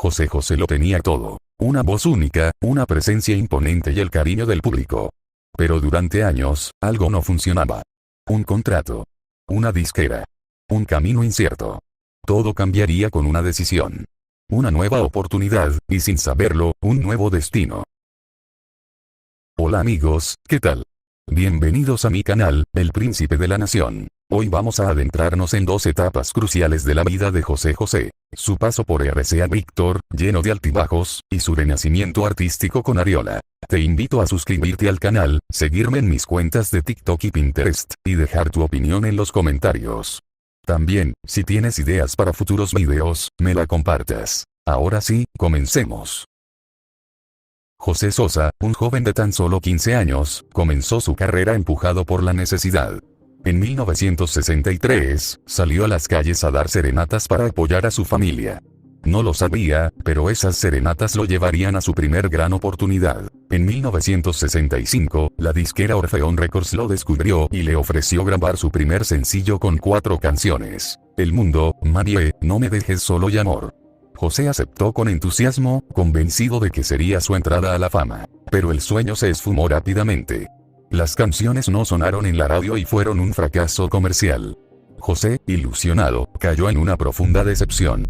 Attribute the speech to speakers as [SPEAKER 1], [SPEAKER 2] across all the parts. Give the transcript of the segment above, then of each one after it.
[SPEAKER 1] José José lo tenía todo. Una voz única, una presencia imponente y el cariño del público. Pero durante años, algo no funcionaba. Un contrato. Una disquera. Un camino incierto. Todo cambiaría con una decisión. Una nueva oportunidad, y sin saberlo, un nuevo destino. Hola amigos, ¿qué tal? Bienvenidos a mi canal, El Príncipe de la Nación. Hoy vamos a adentrarnos en dos etapas cruciales de la vida de José José. Su paso por RCA Víctor, lleno de altibajos, y su renacimiento artístico con Ariola. Te invito a suscribirte al canal, seguirme en mis cuentas de TikTok y Pinterest, y dejar tu opinión en los comentarios. También, si tienes ideas para futuros videos, me la compartas. Ahora sí, comencemos. José Sosa, un joven de tan solo 15 años, comenzó su carrera empujado por la necesidad. En 1963, salió a las calles a dar serenatas para apoyar a su familia. No lo sabía, pero esas serenatas lo llevarían a su primer gran oportunidad. En 1965, la disquera Orfeón Records lo descubrió y le ofreció grabar su primer sencillo con 4 canciones. El mundo, Marie, No me dejes solo y Amor. José aceptó con entusiasmo, convencido de que sería su entrada a la fama. Pero el sueño se esfumó rápidamente. Las canciones no sonaron en la radio y fueron un fracaso comercial. José, ilusionado, cayó en una profunda decepción.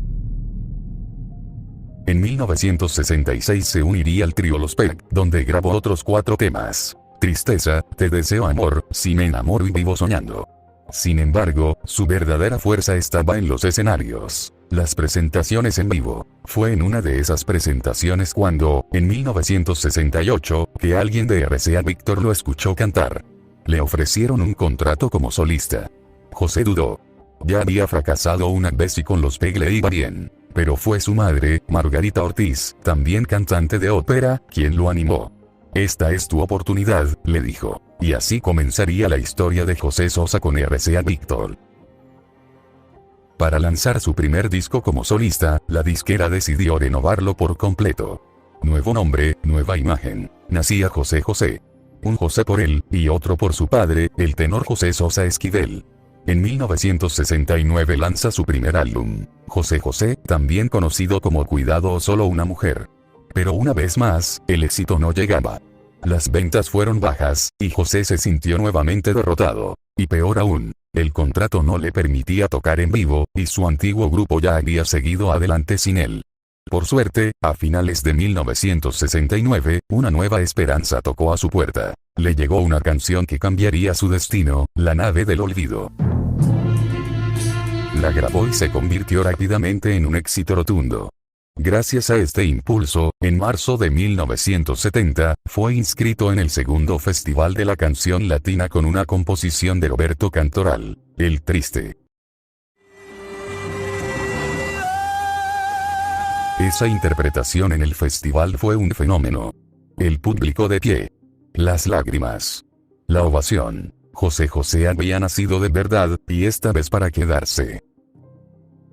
[SPEAKER 1] En 1966 se uniría al trío Los Peck, donde grabó otros 4 temas. Tristeza, Te deseo amor, Si me enamoro y vivo soñando. Sin embargo, su verdadera fuerza estaba en los escenarios. Las presentaciones en vivo. Fue en una de esas presentaciones cuando, en 1968, que alguien de RCA Víctor lo escuchó cantar. Le ofrecieron un contrato como solista. José dudó. Ya había fracasado una vez y con Los Peck le iba bien. Pero fue su madre, Margarita Ortiz, también cantante de ópera, quien lo animó. Esta es tu oportunidad, le dijo. Y así comenzaría la historia de José Sosa con RCA Víctor. Para lanzar su primer disco como solista, la disquera decidió renovarlo por completo. Nuevo nombre, nueva imagen. Nacía José José. Un José por él, y otro por su padre, el tenor José Sosa Esquivel. En 1969 lanza su primer álbum, José José, también conocido como Cuidado o Solo una Mujer. Pero una vez más, el éxito no llegaba. Las ventas fueron bajas, y José se sintió nuevamente derrotado. Y peor aún, el contrato no le permitía tocar en vivo, y su antiguo grupo ya había seguido adelante sin él. Por suerte, a finales de 1969, una nueva esperanza tocó a su puerta. Le llegó una canción que cambiaría su destino, La nave del olvido. La grabó y se convirtió rápidamente en un éxito rotundo. Gracias a este impulso, en marzo de 1970, fue inscrito en el segundo Festival de la Canción Latina con una composición de Roberto Cantoral, El Triste. Esa interpretación en el festival fue un fenómeno. El público de pie. Las lágrimas. La ovación. José José había nacido de verdad, y esta vez para quedarse.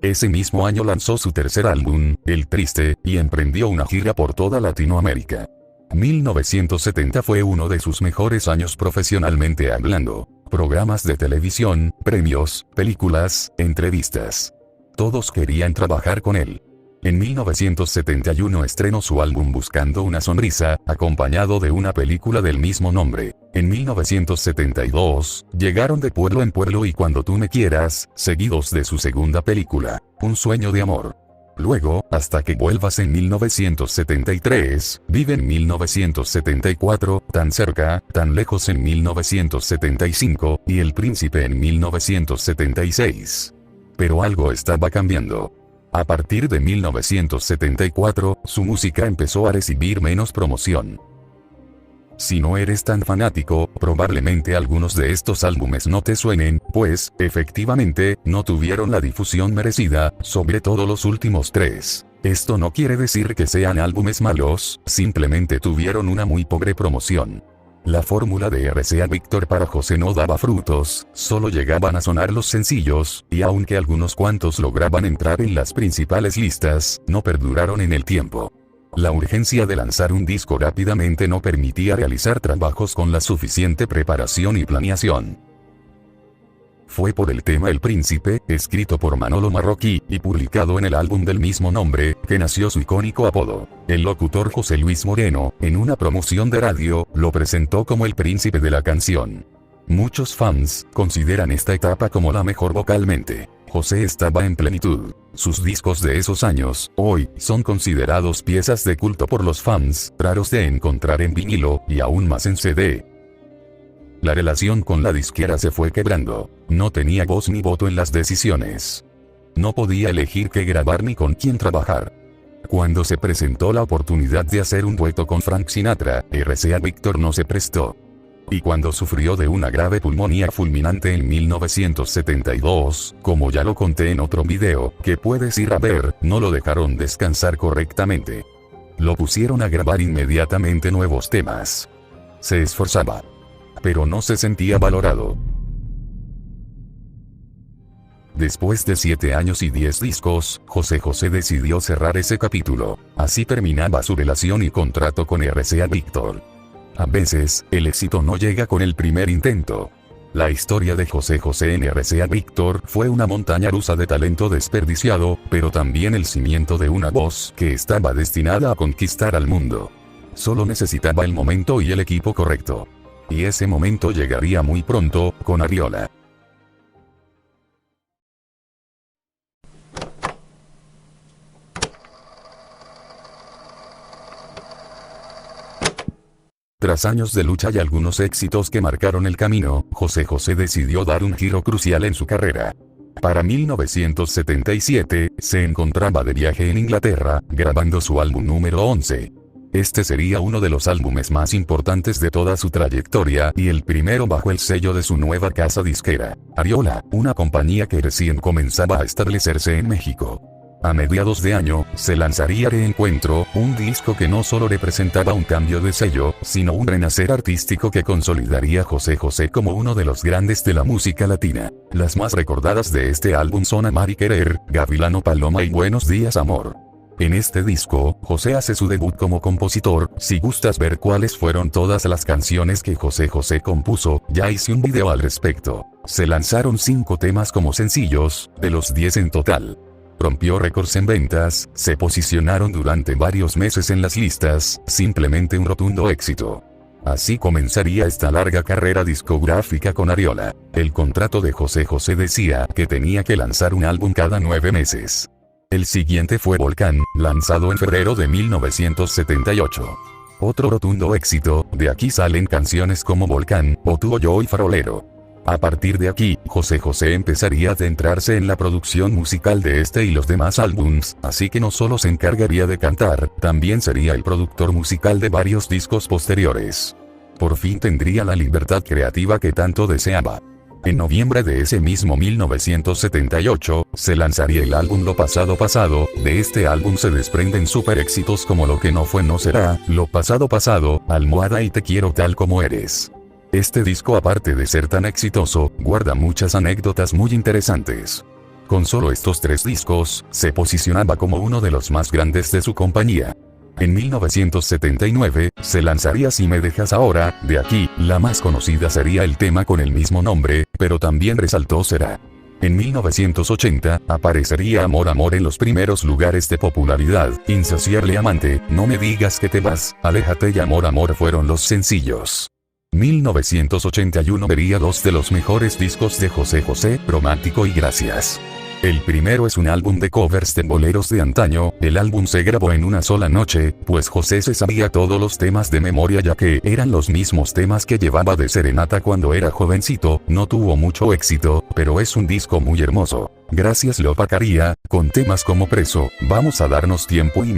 [SPEAKER 1] Ese mismo año lanzó su tercer álbum, El Triste, y emprendió una gira por toda Latinoamérica. 1970 fue uno de sus mejores años profesionalmente hablando. Programas de televisión, premios, películas, entrevistas. Todos querían trabajar con él. En 1971 estrenó su álbum Buscando una sonrisa, acompañado de una película del mismo nombre. En 1972, llegaron de pueblo en pueblo y Cuando tú me quieras, seguidos de su segunda película, Un sueño de amor. Luego, Hasta que vuelvas en 1973, Vive en 1974, Tan cerca, tan lejos en 1975, y El Príncipe en 1976. Pero algo estaba cambiando. A partir de 1974, su música empezó a recibir menos promoción. Si no eres tan fanático, probablemente algunos de estos álbumes no te suenen, pues, efectivamente, no tuvieron la difusión merecida, sobre todo los últimos 3. Esto no quiere decir que sean álbumes malos, simplemente tuvieron una muy pobre promoción. La fórmula de RCA Víctor para José no daba frutos, solo llegaban a sonar los sencillos, y aunque algunos cuantos lograban entrar en las principales listas, no perduraron en el tiempo. La urgencia de lanzar un disco rápidamente no permitía realizar trabajos con la suficiente preparación y planeación. Fue por el tema El Príncipe, escrito por Manolo Marroquí, y publicado en el álbum del mismo nombre, que nació su icónico apodo. El locutor José Luis Moreno, en una promoción de radio, lo presentó como el príncipe de la canción. Muchos fans consideran esta etapa como la mejor vocalmente. José estaba en plenitud. Sus discos de esos años, hoy, son considerados piezas de culto por los fans, raros de encontrar en vinilo, y aún más en CD. La relación con la disquera se fue quebrando. No tenía voz ni voto en las decisiones. No podía elegir qué grabar ni con quién trabajar. Cuando se presentó la oportunidad de hacer un dueto con Frank Sinatra, RCA Víctor no se prestó. Y cuando sufrió de una grave pulmonía fulminante en 1972, como ya lo conté en otro video, que puedes ir a ver, no lo dejaron descansar correctamente. Lo pusieron a grabar inmediatamente nuevos temas. Se esforzaba, pero no se sentía valorado. Después de 7 años y 10 discos, José José decidió cerrar ese capítulo. Así terminaba su relación y contrato con RCA Víctor. A veces, el éxito no llega con el primer intento. La historia de José José en RCA Víctor fue una montaña rusa de talento desperdiciado, pero también el cimiento de una voz que estaba destinada a conquistar al mundo. Solo necesitaba el momento y el equipo correcto. Y ese momento llegaría muy pronto, con Ariola. Tras años de lucha y algunos éxitos que marcaron el camino, José José decidió dar un giro crucial en su carrera. Para 1977, se encontraba de viaje en Inglaterra, grabando su álbum número 11. Este sería uno de los álbumes más importantes de toda su trayectoria y el primero bajo el sello de su nueva casa disquera, Ariola, una compañía que recién comenzaba a establecerse en México. A mediados de año, se lanzaría Reencuentro, un disco que no solo representaba un cambio de sello, sino un renacer artístico que consolidaría a José José como uno de los grandes de la música latina. Las más recordadas de este álbum son Amar y Querer, Gavilano Paloma y Buenos Días Amor. En este disco, José hace su debut como compositor. Si gustas ver cuáles fueron todas las canciones que José José compuso, ya hice un video al respecto. Se lanzaron 5 temas como sencillos, de los 10 en total. Rompió récords en ventas, se posicionaron durante varios meses en las listas, simplemente un rotundo éxito. Así comenzaría esta larga carrera discográfica con Ariola. El contrato de José José decía que tenía que lanzar un álbum cada 9 meses. El siguiente fue Volcán, lanzado en febrero de 1978. Otro rotundo éxito, de aquí salen canciones como Volcán, O tú o yo y Farolero. A partir de aquí, José José empezaría a adentrarse en la producción musical de este y los demás álbums, así que no solo se encargaría de cantar, también sería el productor musical de varios discos posteriores. Por fin tendría la libertad creativa que tanto deseaba. En noviembre de ese mismo 1978, se lanzaría el álbum Lo Pasado Pasado. De este álbum se desprenden super éxitos como Lo que no fue no será, Lo Pasado Pasado, Almohada y Te quiero tal como eres. Este disco, aparte de ser tan exitoso, guarda muchas anécdotas muy interesantes. Con solo estos 3 discos, se posicionaba como uno de los más grandes de su compañía. En 1979, se lanzaría Si me dejas ahora. De aquí, la más conocida sería el tema con el mismo nombre, pero también resaltó Será. En 1980, aparecería Amor Amor en los primeros lugares de popularidad. Insaciable Amante, No me digas que te vas, Aléjate y Amor Amor fueron los sencillos. 1981 vería 2 de los mejores discos de José José, Romántico y Gracias. El primero es un álbum de covers de boleros de antaño. El álbum se grabó en una sola noche, pues José se sabía todos los temas de memoria ya que eran los mismos temas que llevaba de serenata cuando era jovencito. No tuvo mucho éxito, pero es un disco muy hermoso. Gracias lo opacaría, con temas como Preso, Vamos a darnos tiempo y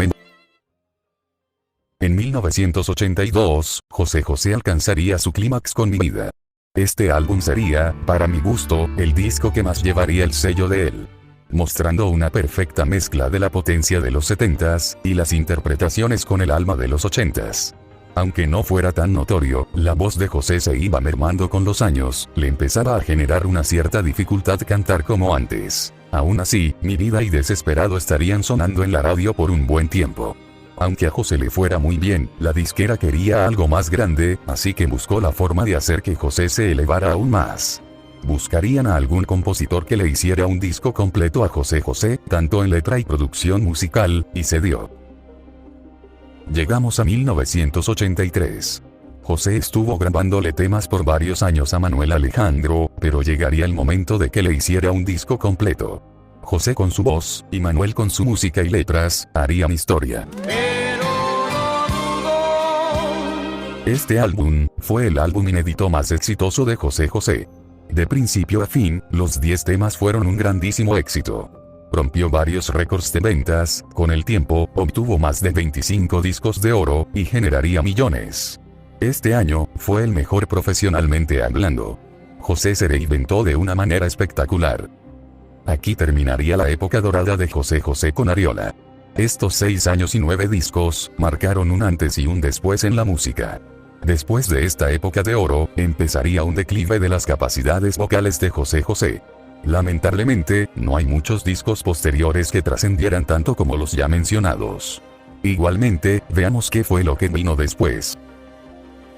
[SPEAKER 1] En 1982, José José alcanzaría su clímax con Mi vida. Este álbum sería, para mi gusto, el disco que más llevaría el sello de él, mostrando una perfecta mezcla de la potencia de los 70s y las interpretaciones con el alma de los 80s. Aunque no fuera tan notorio, la voz de José se iba mermando con los años, le empezaba a generar una cierta dificultad cantar como antes. Aún así, Mi vida y Desesperado estarían sonando en la radio por un buen tiempo. Aunque a José le fuera muy bien, la disquera quería algo más grande, así que buscó la forma de hacer que José se elevara aún más. Buscarían a algún compositor que le hiciera un disco completo a José José, tanto en letra y producción musical, y se dio. Llegamos a 1983. José estuvo grabándole temas por varios años a Manuel Alejandro, pero llegaría el momento de que le hiciera un disco completo. José con su voz, y Manuel con su música y letras, harían historia. Este álbum, fue el álbum inédito más exitoso de José José. De principio a fin, los 10 temas fueron un grandísimo éxito. Rompió varios récords de ventas, con el tiempo, obtuvo más de 25 discos de oro, y generaría millones. Este año, fue el mejor profesionalmente hablando. José se reinventó de una manera espectacular. Aquí terminaría la época dorada de José José con Ariola. Estos 6 años y 9 discos, marcaron un antes y un después en la música. Después de esta época de oro, empezaría un declive de las capacidades vocales de José José. Lamentablemente, no hay muchos discos posteriores que trascendieran tanto como los ya mencionados. Igualmente, veamos qué fue lo que vino después.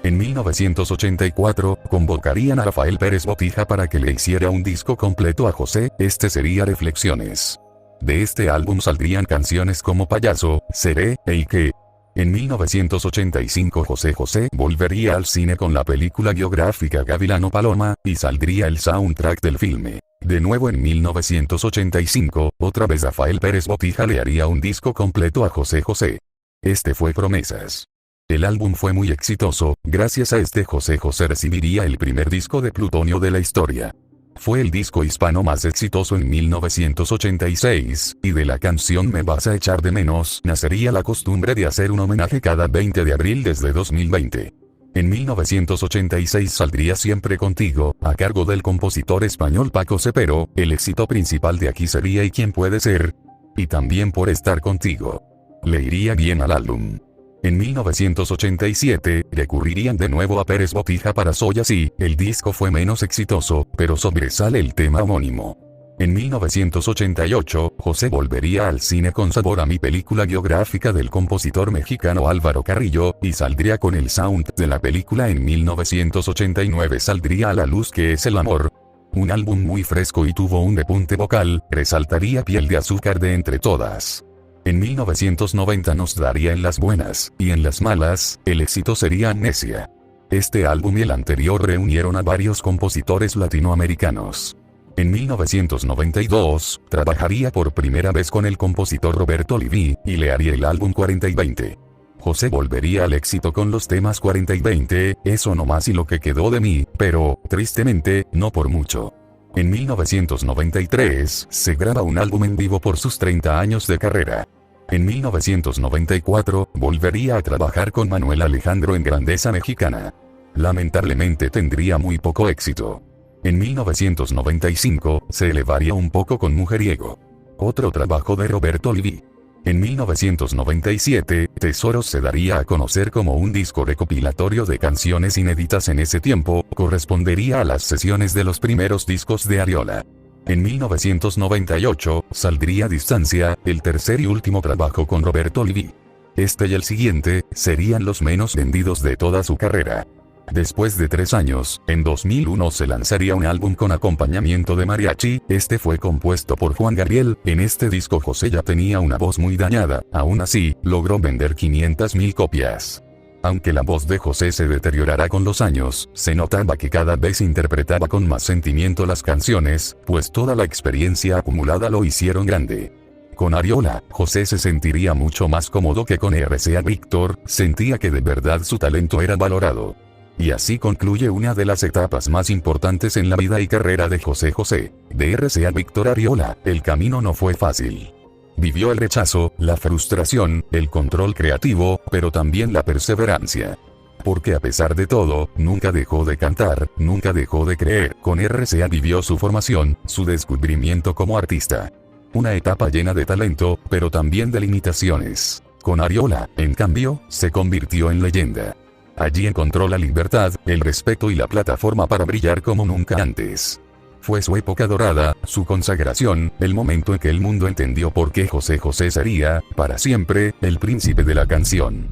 [SPEAKER 1] En 1984, convocarían a Rafael Pérez Botija para que le hiciera un disco completo a José, este sería Reflexiones. De este álbum saldrían canciones como Payaso, Seré, e Ike. En 1985 José José volvería al cine con la película biográfica Gavilano Paloma, y saldría el soundtrack del filme. De nuevo en 1985, otra vez Rafael Pérez Botija le haría un disco completo a José José. Este fue Promesas. El álbum fue muy exitoso, gracias a este José José recibiría el primer disco de plutonio de la historia. Fue el disco hispano más exitoso en 1986, y de la canción Me vas a echar de menos nacería la costumbre de hacer un homenaje cada 20 de abril desde 2020. En 1986 saldría Siempre Contigo, a cargo del compositor español Paco Cepero, el éxito principal de aquí sería ¿Y quién puede ser? Y también Por estar contigo. Le iría bien al álbum. En 1987, recurrirían de nuevo a Pérez Botija para Soy Así, el disco fue menos exitoso, pero sobresale el tema homónimo. En 1988, José volvería al cine con Sabor a mi película biográfica del compositor mexicano Álvaro Carrillo, y saldría con el sound de la película. En 1989 saldría a la luz ¿Qué es el amor? Un álbum muy fresco y tuvo un repunte vocal, resaltaría Piel de azúcar de Entre todas. En 1990 nos daría En las buenas, y en las malas, el éxito sería Amnesia. Este álbum y el anterior reunieron a varios compositores latinoamericanos. En 1992, trabajaría por primera vez con el compositor Roberto Liví, y le haría el álbum 40 y 20. José volvería al éxito con los temas 40 y 20, Eso no más y Lo que quedó de mí, pero, tristemente, no por mucho. En 1993, se graba un álbum en vivo por sus 30 años de carrera. En 1994, volvería a trabajar con Manuel Alejandro en Grandeza Mexicana. Lamentablemente tendría muy poco éxito. En 1995, se elevaría un poco con Mujeriego. Otro trabajo de Roberto Liví. En 1997, Tesoros se daría a conocer como un disco recopilatorio de canciones inéditas en ese tiempo, correspondería a las sesiones de los primeros discos de Ariola. En 1998, saldría Distancia, el tercer y último trabajo con Roberto Liví. Este y el siguiente, serían los menos vendidos de toda su carrera. Después de 3 años, en 2001 se lanzaría un álbum con acompañamiento de mariachi, este fue compuesto por Juan Gabriel, en este disco José ya tenía una voz muy dañada, aún así, logró vender 500,000 copias. Aunque la voz de José se deteriorará con los años, se notaba que cada vez interpretaba con más sentimiento las canciones, pues toda la experiencia acumulada lo hicieron grande. Con Ariola, José se sentiría mucho más cómodo que con RCA Víctor, sentía que de verdad su talento era valorado. Y así concluye una de las etapas más importantes en la vida y carrera de José José. De RCA Víctor Ariola, el camino no fue fácil. Vivió el rechazo, la frustración, el control creativo, pero también la perseverancia. Porque a pesar de todo, nunca dejó de cantar, nunca dejó de creer. Con RCA vivió su formación, su descubrimiento como artista. Una etapa llena de talento, pero también de limitaciones. Con Ariola, en cambio, se convirtió en leyenda. Allí encontró la libertad, el respeto y la plataforma para brillar como nunca antes. Fue su época dorada, su consagración, el momento en que el mundo entendió por qué José José sería, para siempre, el príncipe de la canción.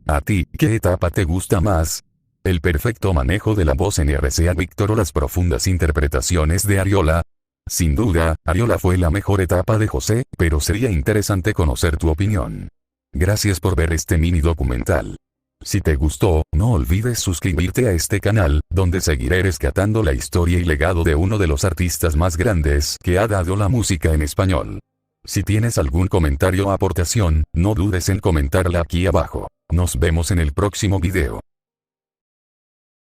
[SPEAKER 1] ¿A ti, qué etapa te gusta más? El perfecto manejo de la voz en RCA Víctor o las profundas interpretaciones de Ariola. Sin duda, Ariola fue la mejor etapa de José, pero sería interesante conocer tu opinión. Gracias por ver este mini documental. Si te gustó, no olvides suscribirte a este canal, donde seguiré rescatando la historia y legado de uno de los artistas más grandes que ha dado la música en español. Si tienes algún comentario o aportación, no dudes en comentarla aquí abajo. Nos vemos en el próximo video.